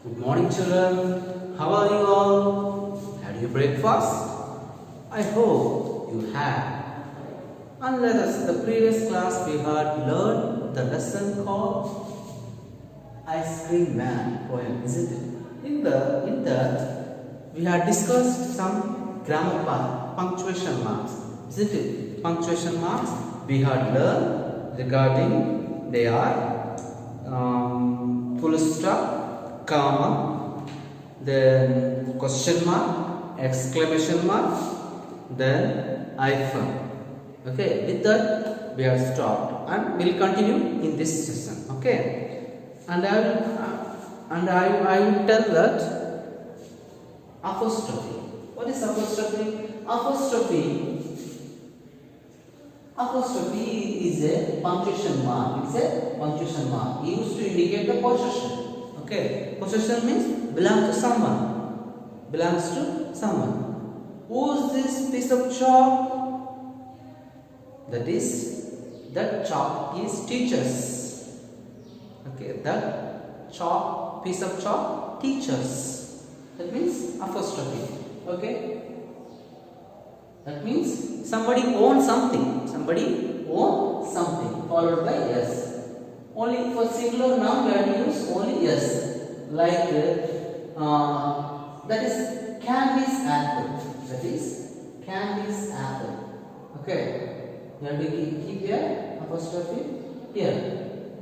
Good morning, children. How are you all? Had your breakfast? I hope you have. And let us, in the previous class, we had learned the lesson called Ice Cream Man poem, isn't it? In that, we had discussed some grammar punctuation marks, isn't it? Punctuation marks we had learned regarding they are full stop, comma, then question mark, exclamation mark, then hyphen. Okay, with that we have stopped and we will continue in this session. Okay, and I will tell that apostrophe. What is apostrophe? Apostrophe is a punctuation mark. It's a punctuation mark used to indicate the possession. Okay, possession means belongs to someone. Belongs to someone. Who is this piece of chalk? That chalk is teachers. Okay, that chalk, piece of chalk, teachers. That means apostrophe. Okay, that means somebody owns something. Somebody owns something followed by s. Only for singular noun we have to use only s. Like that is Candy's apple. That is Candy's apple. Okay. You have to keep here apostrophe here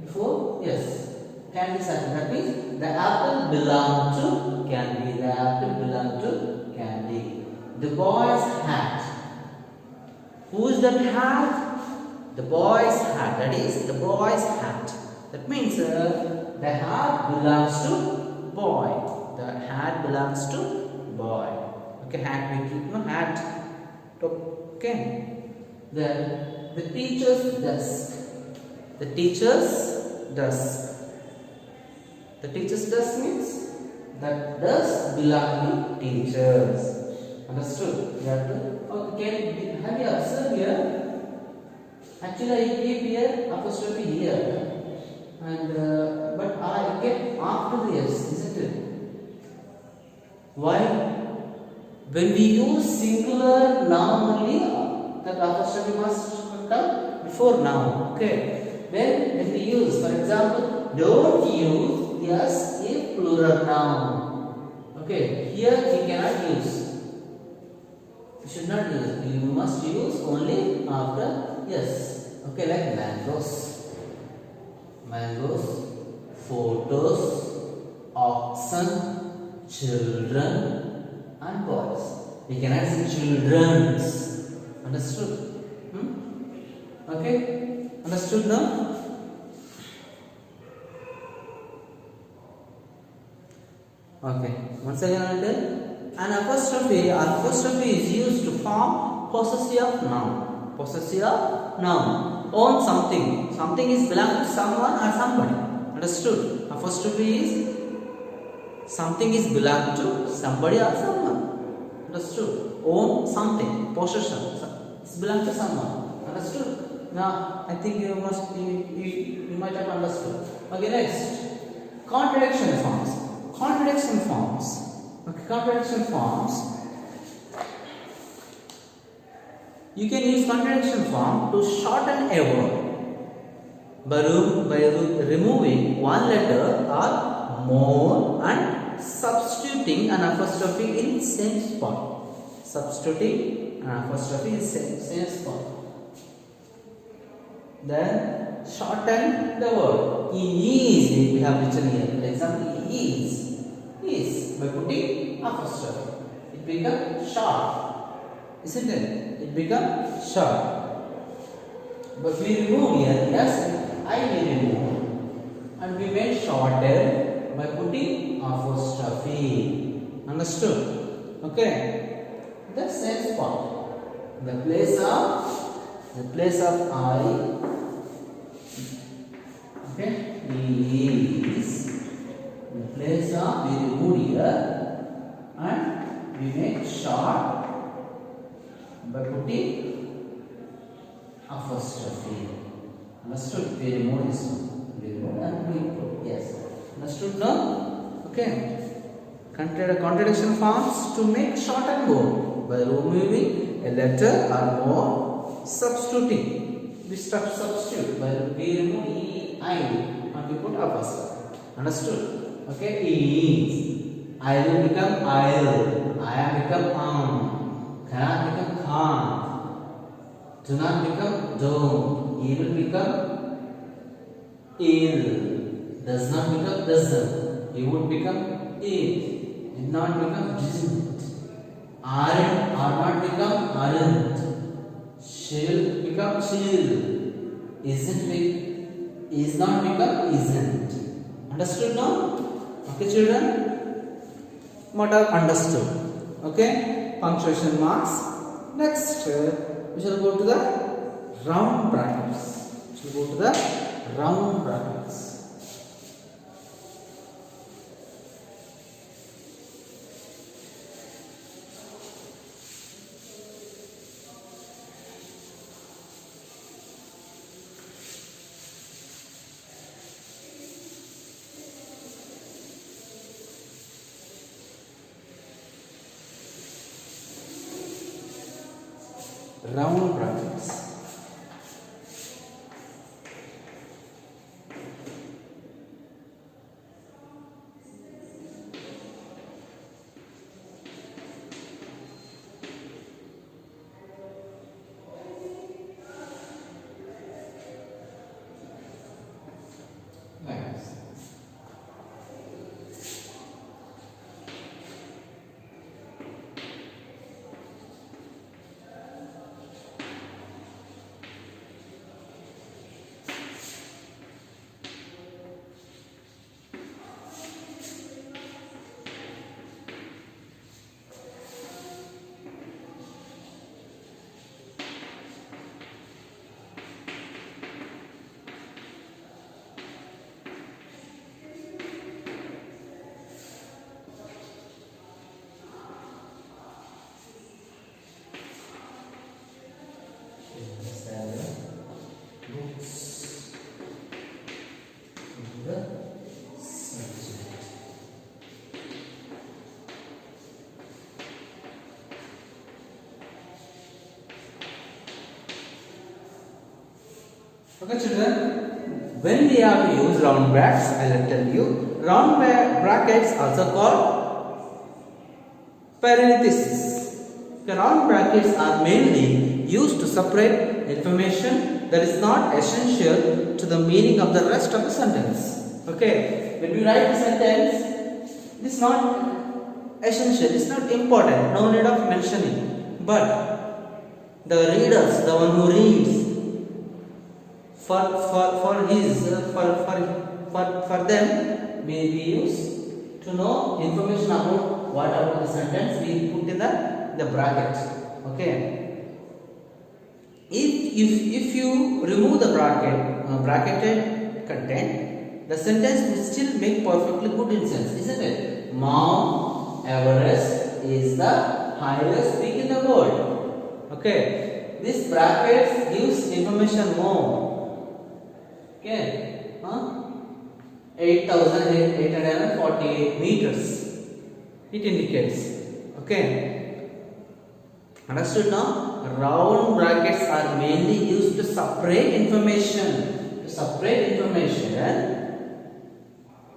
before yes. Candy's apple. That means the apple belonged to Candy. The apple belonged to Candy. The boy's hat. Who is that hat? The boy's hat. That is the boy's hat. That means the hat belongs to boy. The hat belongs to boy. Okay, hat we keep no hat. Okay. Then the teacher's desk. The teacher's desk. The teacher's desk means that desk belongs to teachers. Understood? You have to. Okay, have you observed here? Actually, I keep here apostrophe here, and but I get after the s, isn't it? Why? When we use singular noun only, that apostrophe must come before noun. Okay. When we use, for example, don't use yes if plural noun. Okay. Here we cannot use. You should not use. You must use only after yes. Okay, like mangoes, photos, oxen, children, and boys. We cannot say children's. Understood? Okay. Understood now? Okay. Once again I tell. An apostrophe is used to form possessive noun. Possessive noun. Own something. Something is belong to someone or somebody. Understood? Apostrophe is something is belong to somebody or someone. Understood? Own something. Possession. It's belong to someone. Understood? Now I think you might have understood. Okay, next. Contradiction forms. Okay, contradiction forms. You can use contradiction form to shorten a word by removing one letter or more and substituting an apostrophe in same spot. Substituting an apostrophe in same spot. Then shorten the word. He is, we have written here. For example, he is. By putting apostrophe, it becomes short, isn't it? It becomes short. But we remove here, yes, I will remove, and we made shorter by putting apostrophe. Understood? Okay. The same spot, the place of I. Okay, is. The place of we remove here and we make short by putting apostrophe. Understood? We remove this one. We remove and we put. Yes. Understood now? Okay. Contradiction forms to make short and more by removing a letter or more substituting. We substitute by we remove E, I and we put apostrophe. Understood? Okay. Is. I will become I'll. I am become cannot become can't. Do not become don't. He will become ill. Does not become doesn't. He would become it. Did not become didn't. Aren't or not become aren't. She'll become she'll. Isn't is not become isn't. Understood now? Okay, children? What are understood? Okay? Punctuation marks. Next, we shall go to the round brackets. We shall go to the round brackets. Round brackets. Nice. Okay, children, when we have to use round brackets, I will tell you, round brackets also called parentheses. The round brackets are mainly used to separate information that is not essential to the meaning of the rest of the sentence. Okay, when we write the sentence, it is not essential, it is not important, no need of mentioning. But the readers, the one who reads, for them may be used to know information about what about the sentence we put in the bracket. Okay. If you remove the bracketed content, the sentence will still make perfectly good sense, isn't it? Mount Everest is the highest peak in the world. Okay. This bracket gives information more. Okay, 8,848 meters. It indicates. Okay, understood now? Round brackets are mainly used to separate information.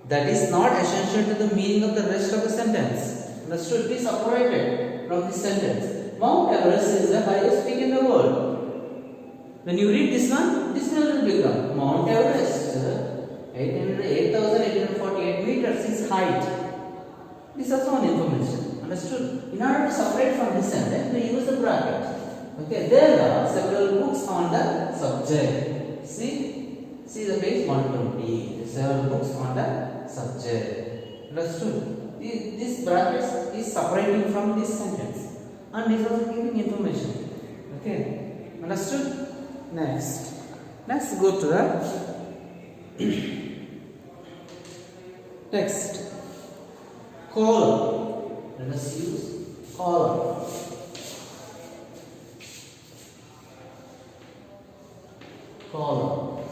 That is not essential to the meaning of the rest of the sentence. Understood? Be separated from this sentence. Mount Everest is the highest peak in the world. When you read this one will become Mount Everest, 8,848 meters is height. This is also one information. Understood? In order to separate from this sentence, we use the bracket. Okay, there are several books on the subject. See the page 120. There are several books on the subject. Understood? This bracket is separating from this sentence, and is also giving information. Okay, understood? Next, let's go to the text. Column. Let us use column. Column.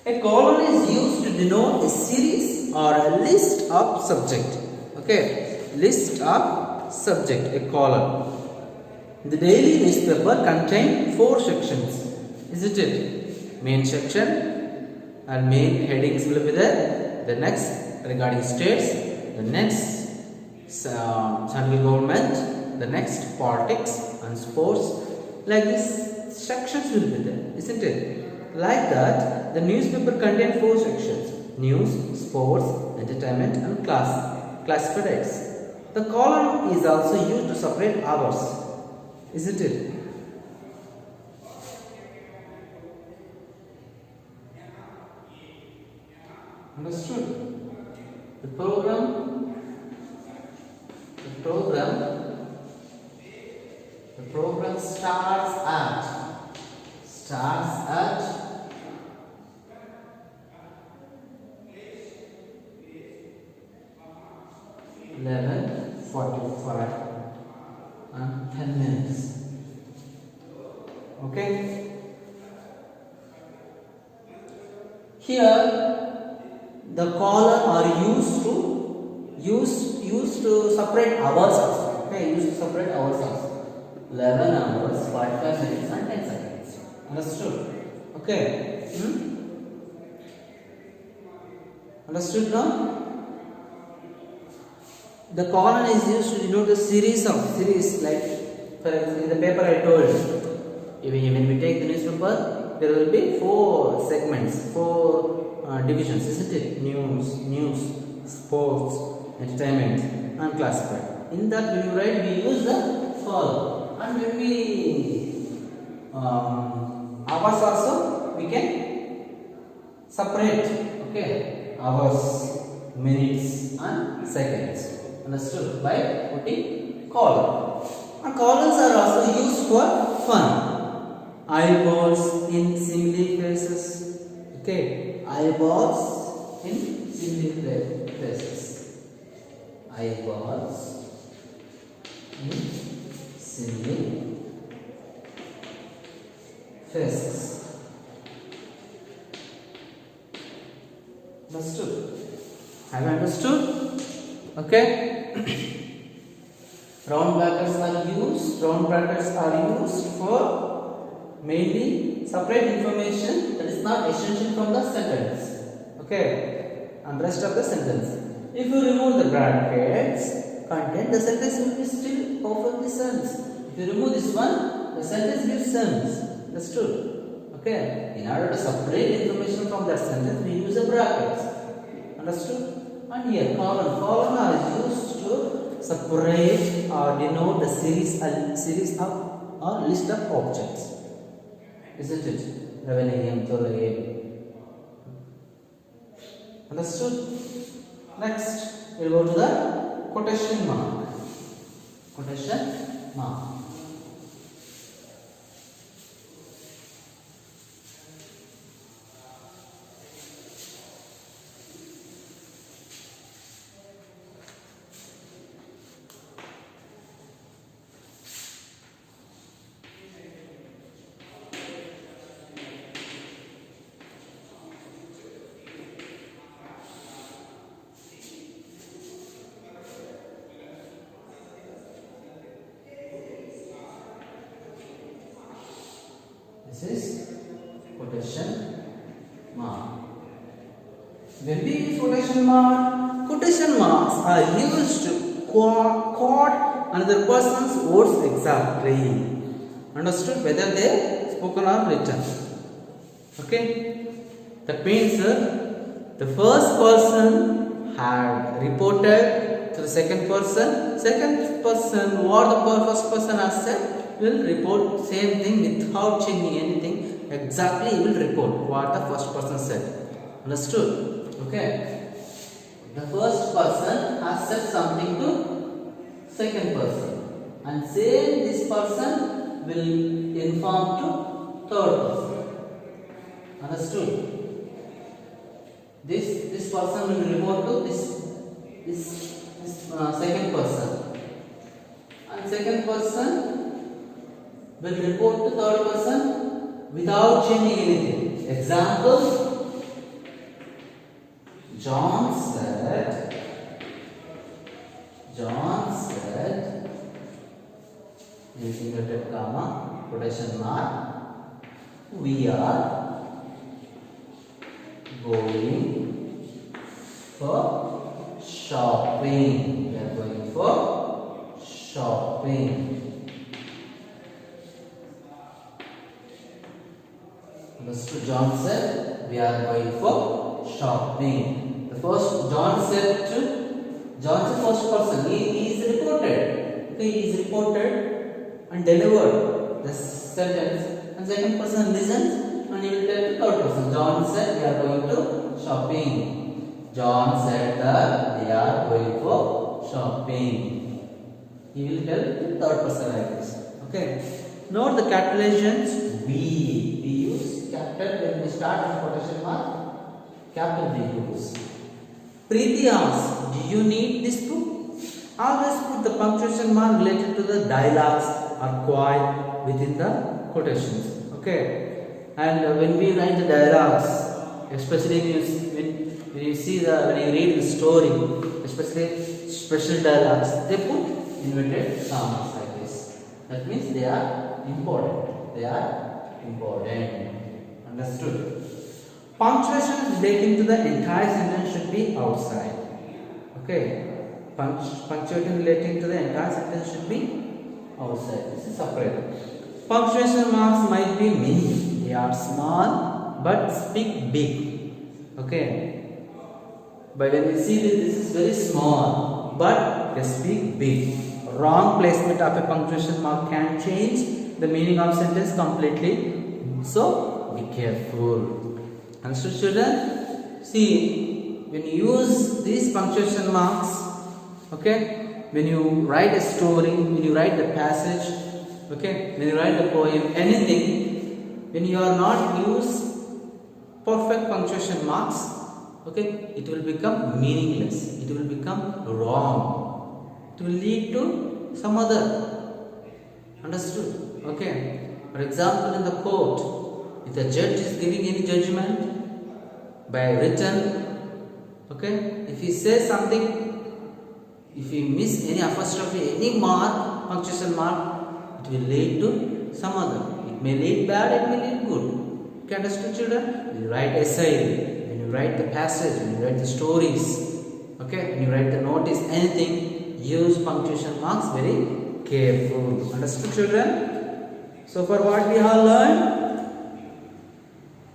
A colon is used to denote a series or a list of subject. Okay, list of subject, a colon. The daily newspaper contains 4 sections, isn't it? Main section and main headings will be there. The next regarding states, the next central government, the next politics and sports. Like this, sections will be there, isn't it? Like that, the newspaper contains 4 sections: news, sports, entertainment, and classifieds. The column is also used to separate hours, isn't it? Understood? The program starts at 11:45 and 10 minutes. Okay. Here the column are used to separate hours also. Okay, used to separate hours also. 11 hours, 45 minutes and 10 seconds. Understood? Okay. Understood now? The colon is used to denote the series, like for example in the paper I told. When we take the newspaper, there will be 4 segments, 4 divisions, isn't it? News, sports, entertainment, and classified. In that, when you write, we use the column. And when we hours also, we can separate. Okay, hours, minutes, and seconds. Understood? By putting column. And columns are also used for fun. Eyeballs in simile faces. Okay, eyeballs in simile faces. Eyeballs in simile faces. Understood? Have you understood? Okay. Round brackets are used for mainly separate information that is not essential from the sentence. Okay, and rest of the sentence. If you remove the brackets content, the sentence will be still perfectly sense. If you remove this one, the sentence gives sense. Understood? Okay. In order to separate information from that sentence, we use the brackets. Understood? And here column are used to separate or denote the series of or list of objects, isn't it? 11 a.m. 12 a.m. Understood? Next, we will go to the quotation mark. Quotation mark. This is quotation mark. When we use quotation marks are used to quote another person's words exactly. Understood? Whether they spoken or written. Okay? That means the first person had reported to the second person. What the first person has said will report same thing without changing anything. Exactly he will report what the first person said. Understood? Okay. The first person has said something to second person, and same this person will inform to third person. Understood? This person will report to this second person, and second person will report to third person without changing anything. Example, John said, inverted comma, quotation mark, we are going for shopping. We are going for shopping. Mr. John said, we are going for shopping. The first John's first person. He is reported. Okay, he is reported and delivered the sentence. And second person listens and he will tell the third person. John said, we are going to shopping. John said that they are going for shopping. He will tell the third person like this. Okay. Note the capitalizations. We use capital when we start with quotation mark. Capital we use. Preeti asks, do you need this book? Always put the punctuation mark related to the dialogues or quite within the quotations. Okay. And when we write the dialogues, especially when you read the story, especially special dialogues, they put inverted commas like this. That means they are important. They are important. Understood? Punctuation relating to the entire sentence should be outside. Okay. Punctuation relating to the entire sentence should be outside. This is separate. Punctuation marks might be many. They are small but speak big. Okay. But when we see this is very small but they speak big. Wrong placement of a punctuation mark can change the meaning of sentence completely. So be careful. Understood, children? See, when you use these punctuation marks, okay, when you write a story, when you write the passage, okay, when you write the poem, anything, when you are not use perfect punctuation marks, okay, it will become meaningless. It will become wrong. It will lead to some other. Understood? Okay. For example, in the court, if the judge is giving any judgment by written, okay, if he says something, if he miss any apostrophe, any mark, punctuation mark, it will lead to some other. It may lead bad, it may lead good. Okay, understood, children? When you write essay, when you write the passage, when you write the stories, okay, when you write the notice, anything, use punctuation marks very careful. Understood, children? So far what we have learned?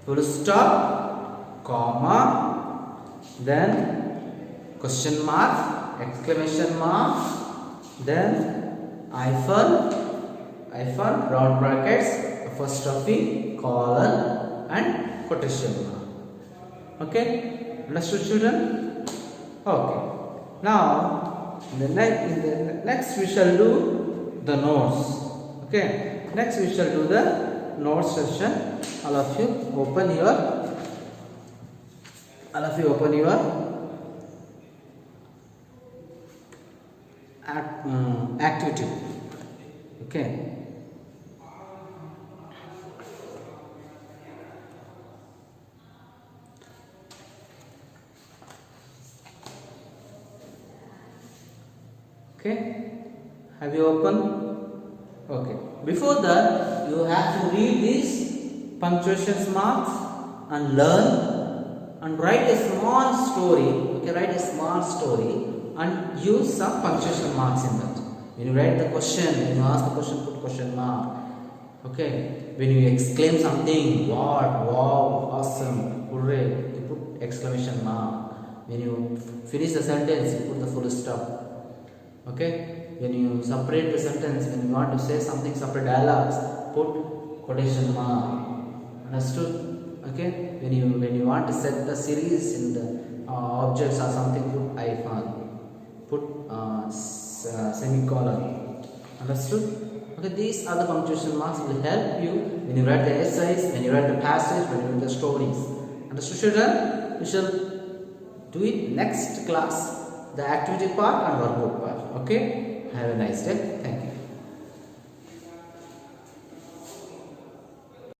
Full stop, comma, then question mark, exclamation mark, then hyphen, round brackets, apostrophe, colon, and quotation mark. Okay, understood, children? Okay. Now, in the next we shall do the notes. Okay, next we shall do the notes session. All of you open your activity. Okay. Okay. Have you opened? Okay. Before that, you have to read these punctuation marks and learn and write a small story. Okay, write a small story and use some punctuation marks in that. When you write the question, when you ask the question, put question mark. Okay, when you exclaim something, what, wow, awesome, hooray, you put exclamation mark. When you finish the sentence, you put the full stop. Okay, when you separate the sentence, when you want to say something, separate dialogues, put quotation mark. Understood? Okay, when you want to set the series in the objects or something, put hyphen, put semicolon. Understood? Okay, these are the punctuation marks will help you when you write the essays, when you write the passage, when you write the stories. Understood, children? We shall do it next class, the activity part and workbook part. Okay, have a nice day. Thank you.